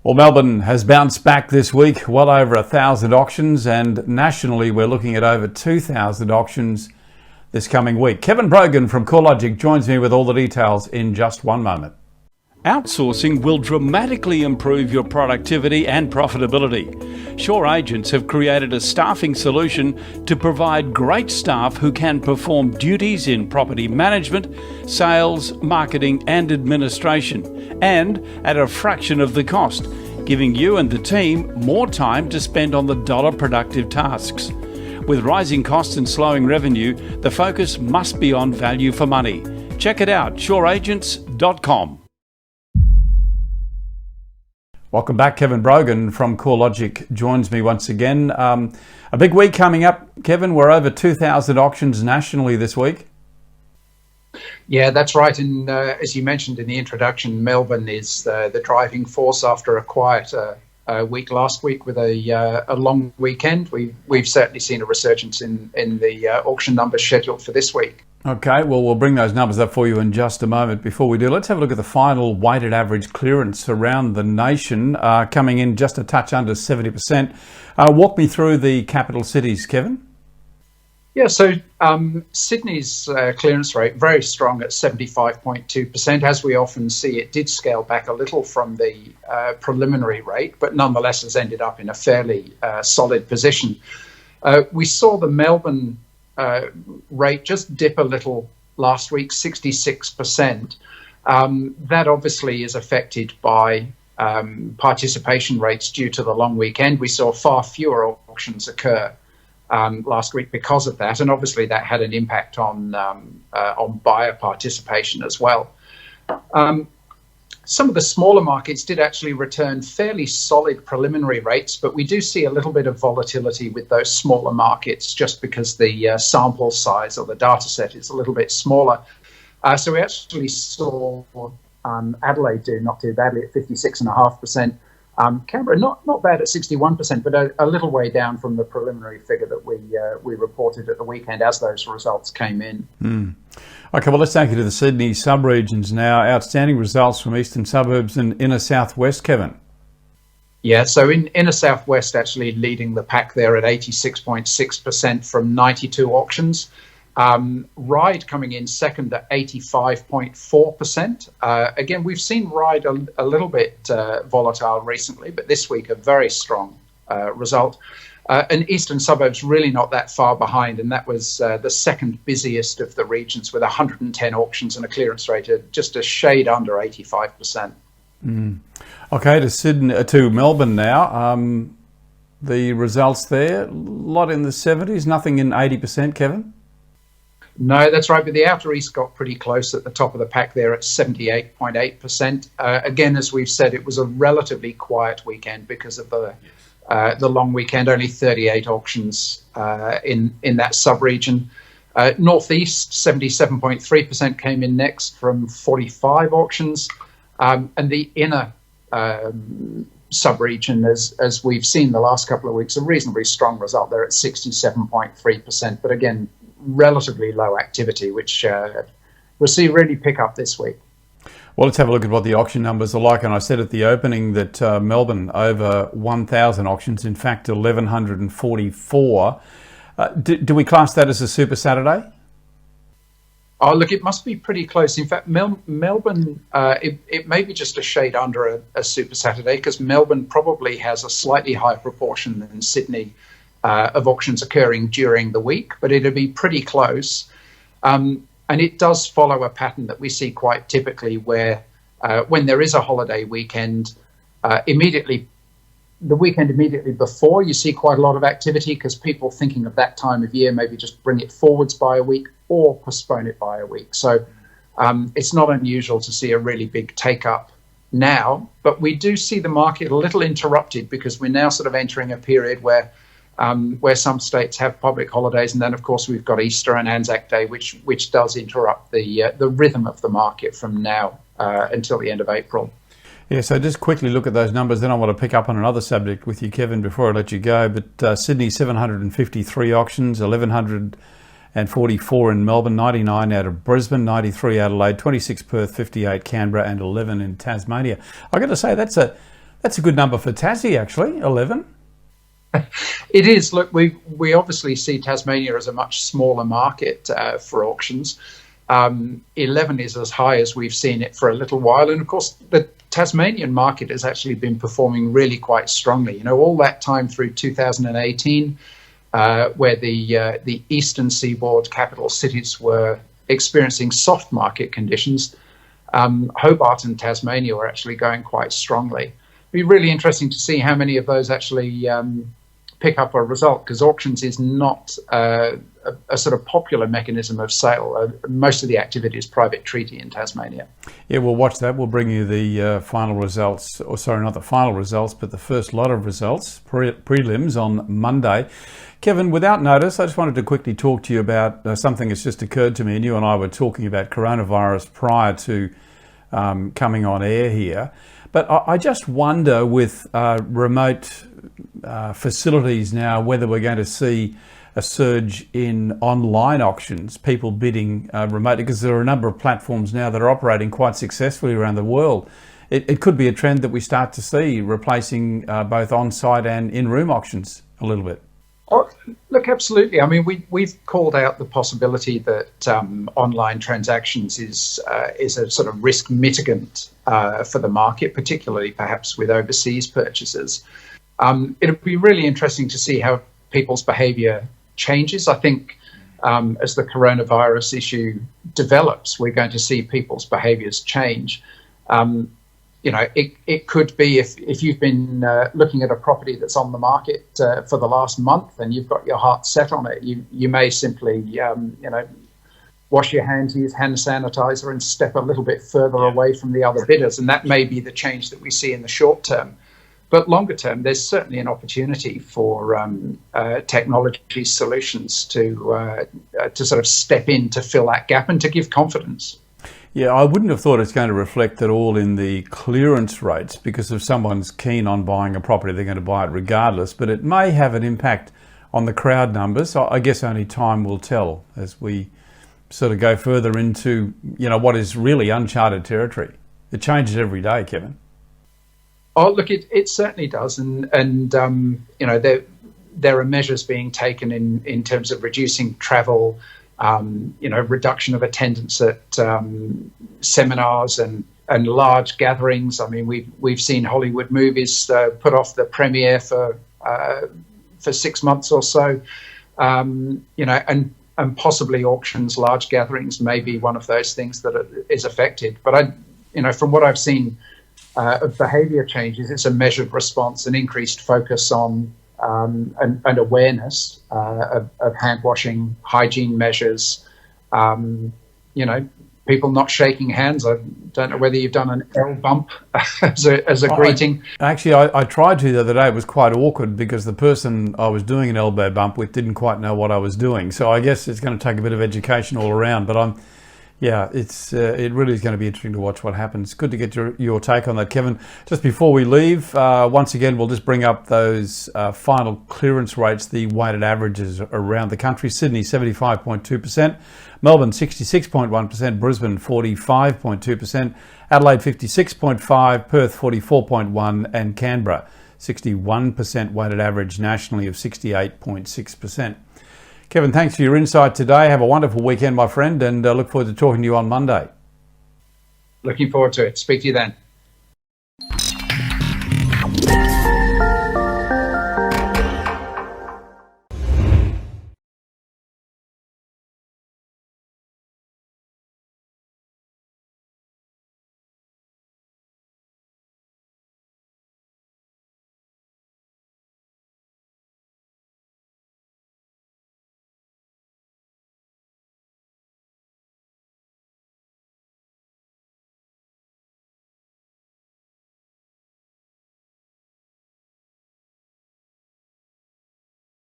Well, Melbourne has bounced back this week, well over 1,000 auctions, and nationally we're looking at over 2,000 auctions this coming week. Kevin Brogan from CoreLogic joins me with all the details in just one moment. Outsourcing will dramatically improve your productivity and profitability. Sure Agents have created a staffing solution to provide great staff who can perform duties in property management, sales, marketing and administration, and at a fraction of the cost, giving you and the team more time to spend on the dollar productive tasks. With rising costs and slowing revenue, the focus must be on value for money. Check it out, sureagents.com. Welcome back. Kevin Brogan from CoreLogic joins me once again. A big week coming up, Kevin. We're over 2,000 auctions nationally this week. Yeah, that's right. And as you mentioned in the introduction, Melbourne is the driving force after a quiet week last week with a long weekend. We've certainly seen a resurgence in the auction numbers scheduled for this week. Okay, well, we'll bring those numbers up for you in just a moment. Before we do, let's have a look at the final weighted average clearance around the nation, coming in just a touch under 70%. Walk me through the capital cities, Kevin. Yeah, so Sydney's clearance rate, very strong at 75.2%. As we often see, it did scale back a little from the preliminary rate, but nonetheless has ended up in a fairly solid position. We saw the Melbourne rate just dip a little last week, 66%. That obviously is affected by participation rates due to the long weekend. We saw far fewer auctions occur last week because of that, and obviously that had an impact on buyer participation as well. Some of the smaller markets did actually return fairly solid preliminary rates, but we do see a little bit of volatility with those smaller markets just because the sample size or the data set is a little bit smaller. So we actually saw Adelaide do not too badly at 56.5%. Canberra not bad at 61%, but a little way down from the preliminary figure that we reported at the weekend as those results came in. Okay, well, let's take you to the Sydney sub-regions now. Outstanding results from eastern suburbs and inner southwest, Kevin. Yeah, so in inner southwest actually leading the pack there at 86.6% from 92 auctions. Ryde coming in second at 85.4%. Again, we've seen Ryde a little bit volatile recently, but this week a very strong result. And eastern suburbs really not that far behind, and that was the second busiest of the regions with 110 auctions and a clearance rate of just a shade under 85%. Okay, to Melbourne now. The results there, a lot in the 70s, nothing in 80%, Kevin? No, that's right, but the Outer East got pretty close at the top of the pack there at 78.8%. Again, as we've said, it was a relatively quiet weekend because of the long weekend, only 38 auctions in that sub-region. Northeast, 77.3% came in next from 45 auctions. And the inner sub-region, as we've seen the last couple of weeks, a reasonably strong result there at 67.3%. But again, relatively low activity, which we'll see really pick up this week. Well, let's have a look at what the auction numbers are like. And I said at the opening that Melbourne over 1,000 auctions, in fact 1,144. Do we class that as a Super Saturday? Oh, look, it must be pretty close. In fact, Melbourne, it may be just a shade under a Super Saturday because Melbourne probably has a slightly higher proportion than Sydney of auctions occurring during the week, but it'll be pretty close. And it does follow a pattern that we see quite typically where when there is a holiday weekend, the weekend immediately before, you see quite a lot of activity because people thinking of that time of year maybe just bring it forwards by a week or postpone it by a week. So it's not unusual to see a really big take-up now, but we do see the market a little interrupted because we're now sort of entering a period where some states have public holidays, and then of course we've got Easter and Anzac Day, which does interrupt the rhythm of the market from now until the end of April. Yeah, so just quickly look at those numbers, then I want to pick up on another subject with you, Kevin, before I let you go. But Sydney, 753 auctions, 1,144 in Melbourne, 99 out of Brisbane, 93 Adelaide, 26 Perth, 58 Canberra, and 11 in Tasmania. I've got to say that's That's a good number for Tassie, actually, 11. It is. Look, we obviously see Tasmania as a much smaller market for auctions. 11 is as high as we've seen it for a little while. And of course, the Tasmanian market has actually been performing really quite strongly. You know, all that time through 2018, where the eastern seaboard capital cities were experiencing soft market conditions, Hobart and Tasmania were actually going quite strongly. It'd be really interesting to see how many of those actually pick up a result, because auctions is not a sort of popular mechanism of sale. Most of the activity is private treaty in Tasmania. Yeah, we'll watch that. We'll bring you the final results, or sorry, not the final results, but the first lot of results, prelims on Monday. Kevin, without notice, I just wanted to quickly talk to you about something that's just occurred to me, and you and I were talking about coronavirus prior to coming on air here. But I just wonder with remote facilities now, whether we're going to see a surge in online auctions, people bidding remotely, because there are a number of platforms now that are operating quite successfully around the world. It could be a trend that we start to see replacing both on-site and in-room auctions a little bit. Oh, look, absolutely. I mean, we've called out the possibility that online transactions is a sort of risk mitigant for the market, particularly perhaps with overseas purchases. It'll be really interesting to see how people's behaviour changes. I think as the coronavirus issue develops, we're going to see people's behaviours change. You know, it could be if you've been looking at a property that's on the market for the last month and you've got your heart set on it, you may simply, wash your hands, use hand sanitizer and step a little bit further away from the other bidders. And that may be the change that we see in the short term. But longer term, there's certainly an opportunity for technology solutions to sort of step in to fill that gap and to give confidence. Yeah, I wouldn't have thought it's going to reflect at all in the clearance rates, because if someone's keen on buying a property, they're going to buy it regardless. But it may have an impact on the crowd numbers. I guess only time will tell as we sort of go further into, what is really uncharted territory. It changes every day, Kevin. Oh, look, it certainly does. And there are measures being taken in terms of reducing travel, reduction of attendance at seminars and large gatherings. I mean, we've seen Hollywood movies put off the premiere for 6 months or so, and possibly auctions, large gatherings may be one of those things that is affected. But from what I've seen of behaviour changes, it's a measured response, an increased focus on and awareness of hand washing, hygiene measures, people not shaking hands. I don't know whether you've done an L bump as a greeting. Actually, I tried to the other day. It was quite awkward because the person I was doing an elbow bump with didn't quite know what I was doing. So I guess it's going to take a bit of education all around. But it really is going to be interesting to watch what happens. Good to get your take on that, Kevin. Just before we leave, once again, we'll just bring up those final clearance rates, the weighted averages around the country. Sydney, 75.2%. Melbourne, 66.1%. Brisbane, 45.2%. Adelaide, 56.5%. Perth, 44.1%. And Canberra, 61% weighted average nationally of 68.6%. Kevin, thanks for your insight today. Have a wonderful weekend, my friend, and look forward to talking to you on Monday. Looking forward to it. Speak to you then.